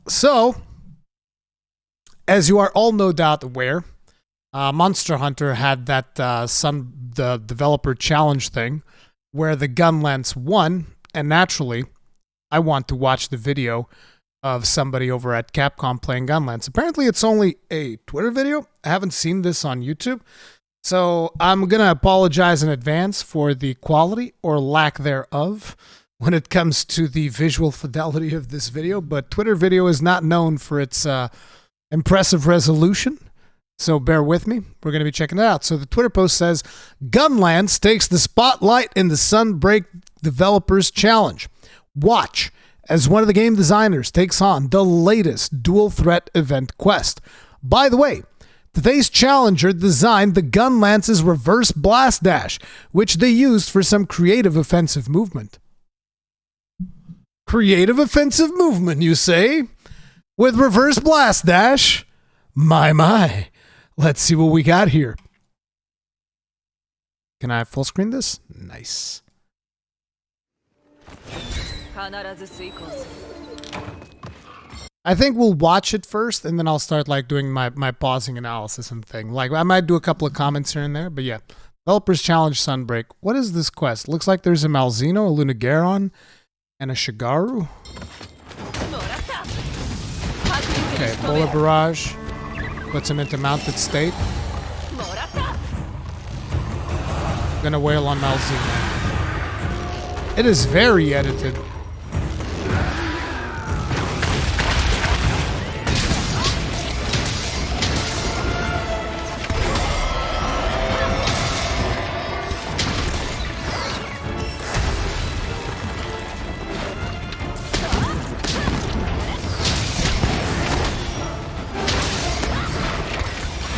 So, as you are all no doubt aware, Monster Hunter had that the developer challenge thing where the Gunlance won, and naturally, I want to watch the video of somebody over at Capcom playing Gunlance. Apparently, it's only a Twitter video. I haven't seen this on YouTube. So I'm going to apologize in advance for the quality or lack thereof when it comes to the visual fidelity of this video, but Twitter video is not known for its impressive resolution, so bear with me. We're going to be checking it out. So the Twitter post says, Gunlance takes the spotlight in the Sunbreak Developers Challenge. Watch as one of the game designers takes on the latest dual threat event quest. By the way, today's challenger designed the Gunlance's reverse blast dash, which they used for some creative offensive movement. Creative offensive movement, you say? With reverse blast dash? My. Let's see what we got here. Can I full screen this? Nice. I think we'll watch it first, and then I'll start like doing my pausing analysis and thing. Like I might do a couple of comments here and there, but yeah. Developers Challenge Sunbreak. What is this quest? Looks like there's a Malzeno, a Lunageron, and a Shigaru. Okay, Bola Barrage. Puts him into mounted state. Gonna wail on Malzeno. It is very edited.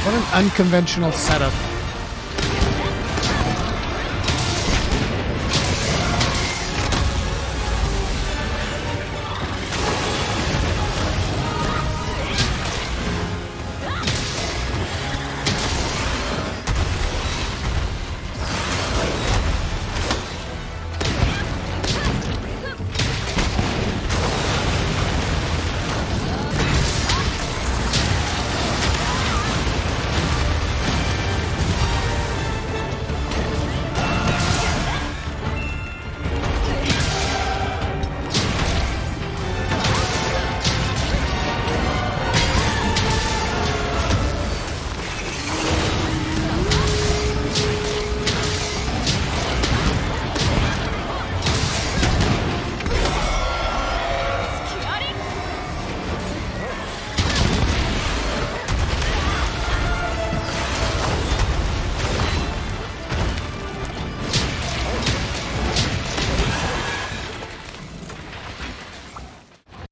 What an unconventional setup.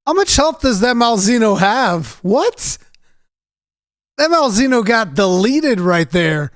How much health does that Malzeno have? What? That Malzeno got deleted right there.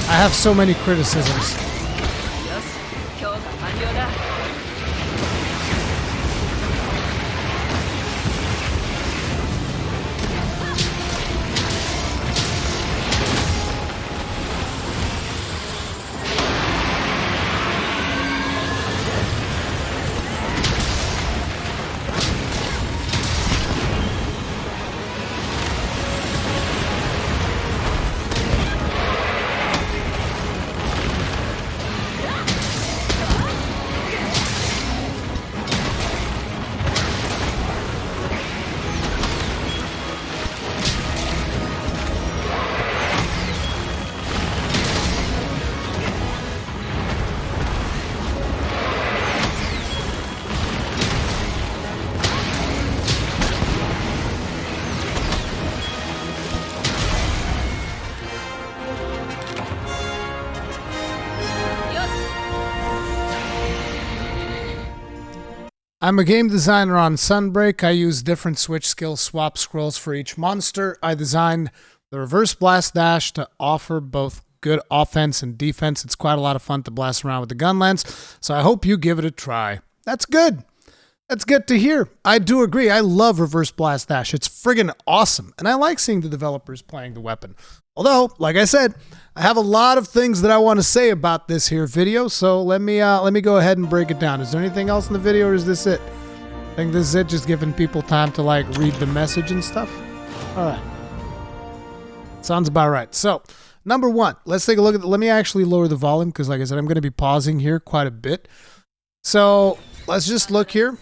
I have so many criticisms. I'm a game designer on Sunbreak. I use different switch skill swap scrolls for each monster. I designed the reverse blast dash to offer both good offense and defense. It's quite a lot of fun to blast around with the Gunlance, so I hope you give it a try. That's good. That's good to hear. I do agree. I love reverse blast dash. It's friggin' awesome, and I like seeing the developers playing the weapon. Although, like I said, I have a lot of things that I want to say about this here video, so let me go ahead and break it down. Is there anything else in the video, or is this it? I think this is it, just giving people time to like read the message and stuff. All right. Sounds about right. So, number one, let's take a look at let me actually lower the volume because, like I said, I'm going to be pausing here quite a bit. So, let's just look here.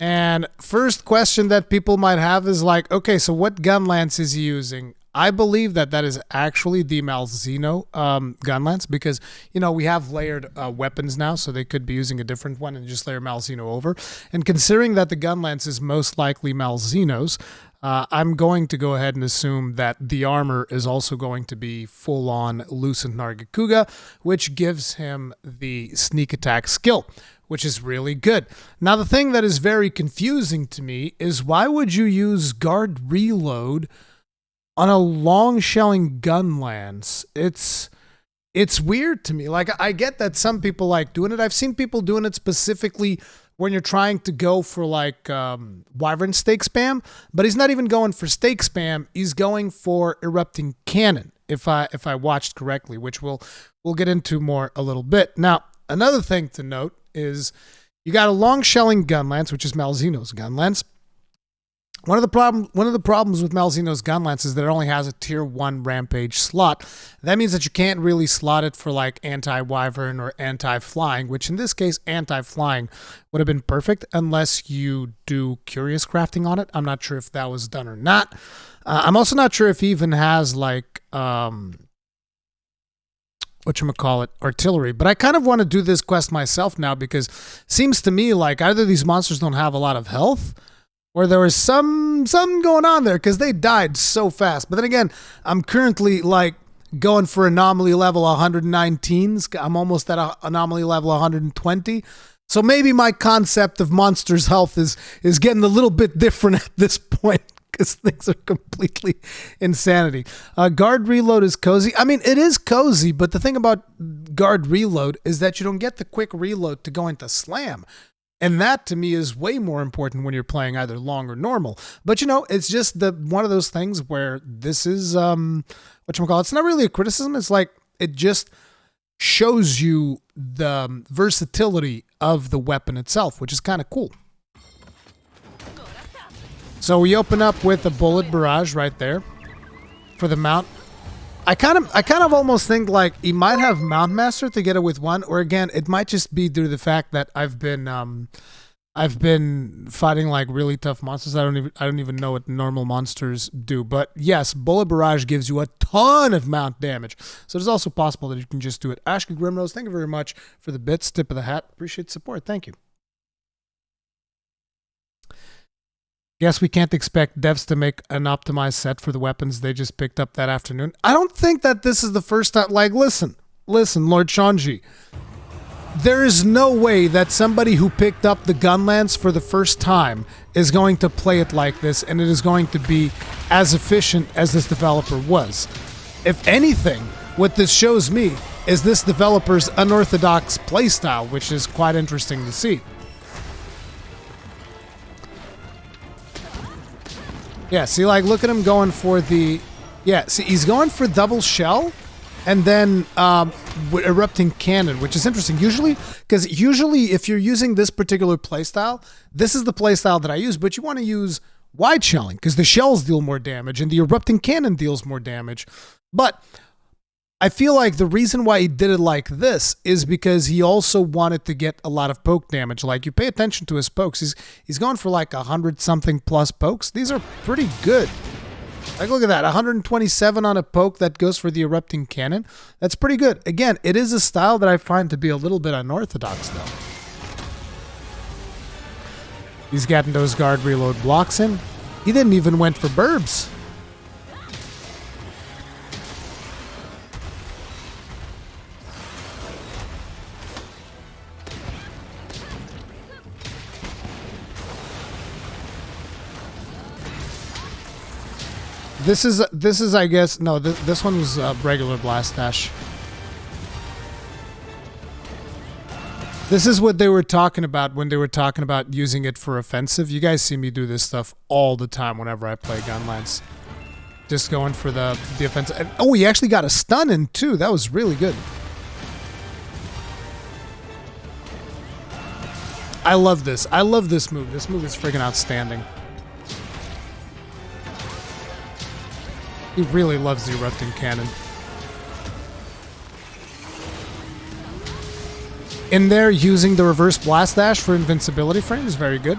And first question that people might have is like, okay, so what Gunlance is he using? I believe that that is actually the Malzeno Gunlance because, you know, we have layered weapons now, so they could be using a different one and just layer Malzeno over. And considering that the Gunlance is most likely Malzeno's, I'm going to go ahead and assume that the armor is also going to be full-on Lucent Nargacuga, which gives him the sneak attack skill, which is really good. Now, the thing that is very confusing to me is why would you use guard reload on a long shelling Gunlance? It's weird to me. Like, I get that some people like doing it. I've seen people doing it specifically when you're trying to go for like Wyvern stake spam, but he's not even going for stake spam. He's going for erupting cannon, if I watched correctly, which we'll get into more a little bit. Now, another thing to note is you got a long shelling Gunlance, which is Malzeno's Gunlance. One of the problems with Malzeno's Gunlance is that it only has a tier 1 rampage slot. That means that you can't really slot it for like anti-wyvern or anti-flying, which in this case, anti-flying would have been perfect unless you do curious crafting on it. I'm not sure if that was done or not. I'm also not sure if he even has like whatchamacallit, artillery. But I kind of want to do this quest myself now because it seems to me like either these monsters don't have a lot of health or there was some going on there because they died so fast. But then again, I'm currently like going for anomaly level 119s. I'm almost at anomaly level 120. So maybe my concept of monsters' health is getting a little bit different at this point because things are completely insanity. Guard reload is cozy. I mean, it is cozy, but the thing about guard reload is that you don't get the quick reload to go into slam. And that, to me, is way more important when you're playing either long or normal. But, you know, it's just one of those things where this is, whatchamacallit, it's not really a criticism. It's like, it just shows you the versatility of the weapon itself, which is kind of cool. So we open up with a bullet barrage right there for the mount. I kind of almost think like he might have Mount Master to get it with one, or again, it might just be due to the fact that I've been fighting like really tough monsters. I don't even know what normal monsters do. But yes, bullet barrage gives you a ton of mount damage. So it's also possible that you can just do it. Ashka Grimrose, thank you very much for the bits. Tip of the hat. Appreciate the support. Thank you. Guess we can't expect devs to make an optimized set for the weapons they just picked up that afternoon. I don't think that this is the first time. Like, listen, Lord Shanji. There is no way that somebody who picked up the Gunlance for the first time is going to play it like this, and it is going to be as efficient as this developer was. If anything, what this shows me is this developer's unorthodox playstyle, which is quite interesting to see. Yeah, see, like, look at him going for the... Yeah, see, he's going for double shell and then erupting cannon, which is interesting. Usually, if you're using this particular playstyle, this is the playstyle that I use, but you want to use wide shelling because the shells deal more damage and the erupting cannon deals more damage. But I feel like the reason why he did it like this is because he also wanted to get a lot of poke damage. Like, you pay attention to his pokes. He's going for like 100-something plus pokes. These are pretty good. Like, look at that. 127 on a poke that goes for the erupting cannon. That's pretty good. Again, it is a style that I find to be a little bit unorthodox, though. He's getting those guard reload blocks in. He didn't even went for burbs. This is I guess no. This one was regular blast dash. This is what they were talking about when they were talking about using it for offensive. You guys see me do this stuff all the time whenever I play Gunlance. Just going for the offensive. And, oh, he actually got a stun in too. That was really good. I love this. I love this move. This move is freaking outstanding. He really loves the erupting cannon. In there, using the reverse blast dash for invincibility frame is very good.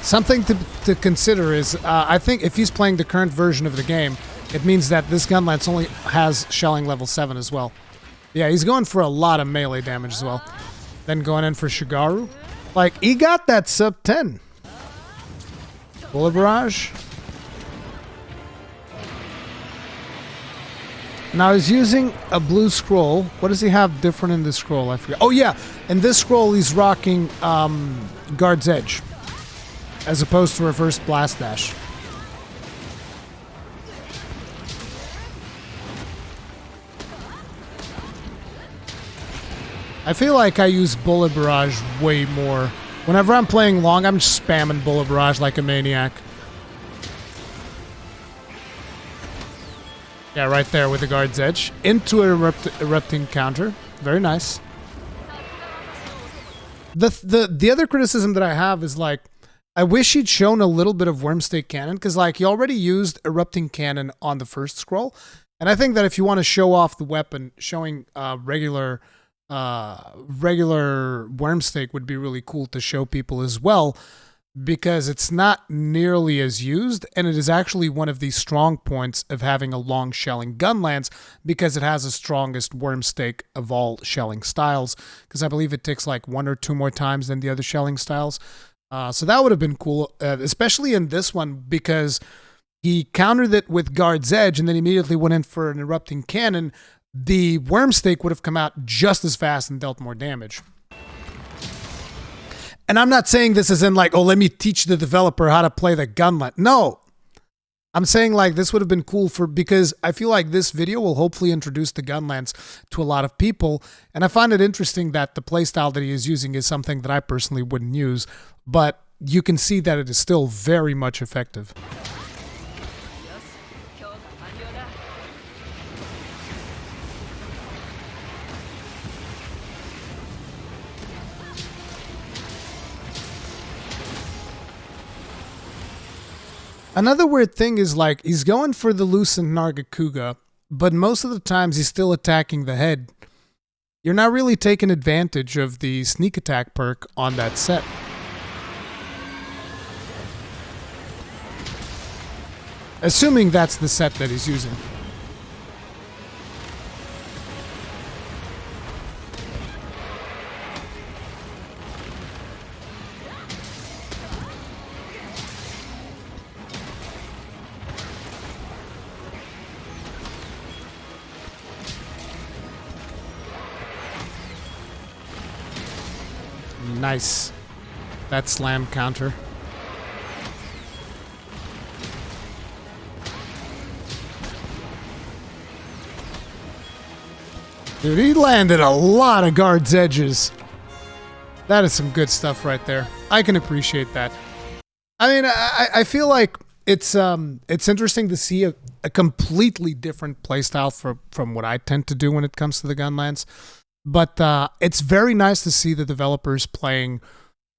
Something to consider is, I think if he's playing the current version of the game, it means that this Gunlance only has shelling level 7 as well. Yeah, he's going for a lot of melee damage as well. Then going in for Shigaru. Like, he got that sub 10. Bullet Barrage. Now he's using a blue scroll. What does he have different in this scroll? I forget. Oh yeah, in this scroll he's rocking Guard's Edge, as opposed to reverse blast dash. I feel like I use Bullet Barrage way more. Whenever I'm playing long, I'm just spamming Bullet Barrage like a maniac. Yeah, right there with the Guard's Edge. Into an erupting counter. Very nice. The other criticism that I have is, like, I wish he'd shown a little bit of Wormstake Cannon, because, like, he already used Erupting Cannon on the first scroll. And I think that if you want to show off the weapon, showing regular Wormstake would be really cool to show people as well, because it's not nearly as used, and it is actually one of the strong points of having a long shelling Gunlance, because it has the strongest Wormstake of all shelling styles, because I believe it takes like 1 or 2 more times than the other shelling styles. So that would have been cool, especially in this one, because he countered it with Guard's Edge and then immediately went in for an Erupting Cannon. The Wormstake would have come out just as fast and dealt more damage. And I'm not saying this is in like, oh, let me teach the developer how to play the Gunlance. No. I'm saying like this would have been cool because I feel like this video will hopefully introduce the Gunlance to a lot of people. And I find it interesting that the playstyle that he is using is something that I personally wouldn't use. But you can see that it is still very much effective. Another weird thing is, like, he's going for the Lucent Nargacuga, but most of the times he's still attacking the head. You're not really taking advantage of the sneak attack perk on that set. Assuming that's the set that he's using. Nice. That slam counter. Dude, he landed a lot of Guard's Edges. That is some good stuff right there. I can appreciate that. I mean, I feel like it's interesting to see a completely different playstyle from what I tend to do when it comes to the Gunlance. But it's very nice to see the developers playing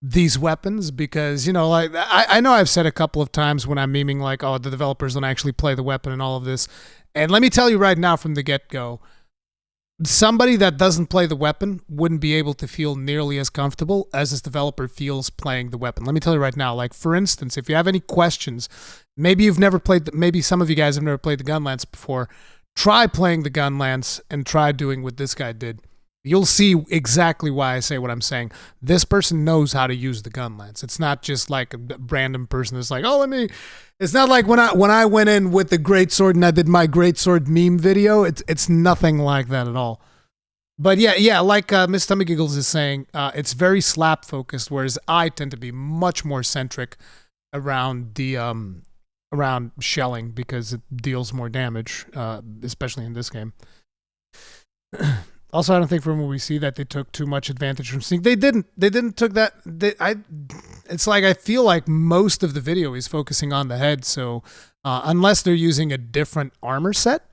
these weapons because, you know, like I know I've said a couple of times when I'm memeing like, oh, the developers don't actually play the weapon and all of this. And let me tell you right now from the get-go, somebody that doesn't play the weapon wouldn't be able to feel nearly as comfortable as this developer feels playing the weapon. Let me tell you right now, like, for instance, if you have any questions, maybe you've never played, maybe some of you guys have never played the Gunlance before, try playing the Gunlance and try doing what this guy did. You'll see exactly why I say what I'm saying. This person knows how to use the Gunlance. It's not just like a random person that's like, oh, let me... It's not like when I went in with the greatsword and I did my greatsword meme video. It's nothing like that at all. But yeah, like Miss Tummy Giggles is saying, it's very slap focused, whereas I tend to be much more centric around the around shelling because it deals more damage, especially in this game. Also, I don't think from what we see that they took too much advantage from sneak. They didn't. They didn't took that. It's like I feel like most of the video is focusing on the head. So unless they're using a different armor set,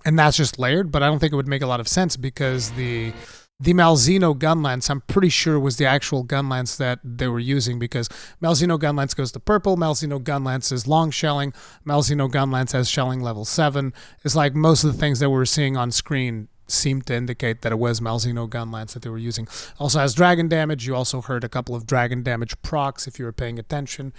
and that's just layered, but I don't think it would make a lot of sense because the Malzeno Gunlance, I'm pretty sure was the actual Gunlance that they were using because Malzeno Gunlance goes to purple, Malzeno Gunlance is long shelling, Malzeno Gunlance has shelling level 7. It's like most of the things that we're seeing on screen seem to indicate that it was Malzeno Gunlance that they were using. Also has dragon damage. You also heard a couple of dragon damage procs if you were paying attention.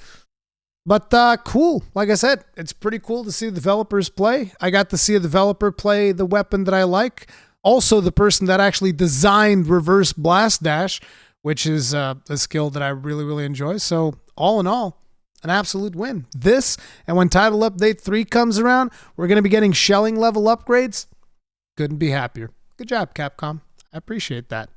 But cool. Like I said, it's pretty cool to see developers play. I got to see a developer play the weapon that I like. Also, the person that actually designed Reverse Blast Dash, which is a skill that I really, really enjoy. So, all in all, an absolute win. This, and when Title Update 3 comes around, we're going to be getting shelling level upgrades. Couldn't be happier. Good job, Capcom. I appreciate that.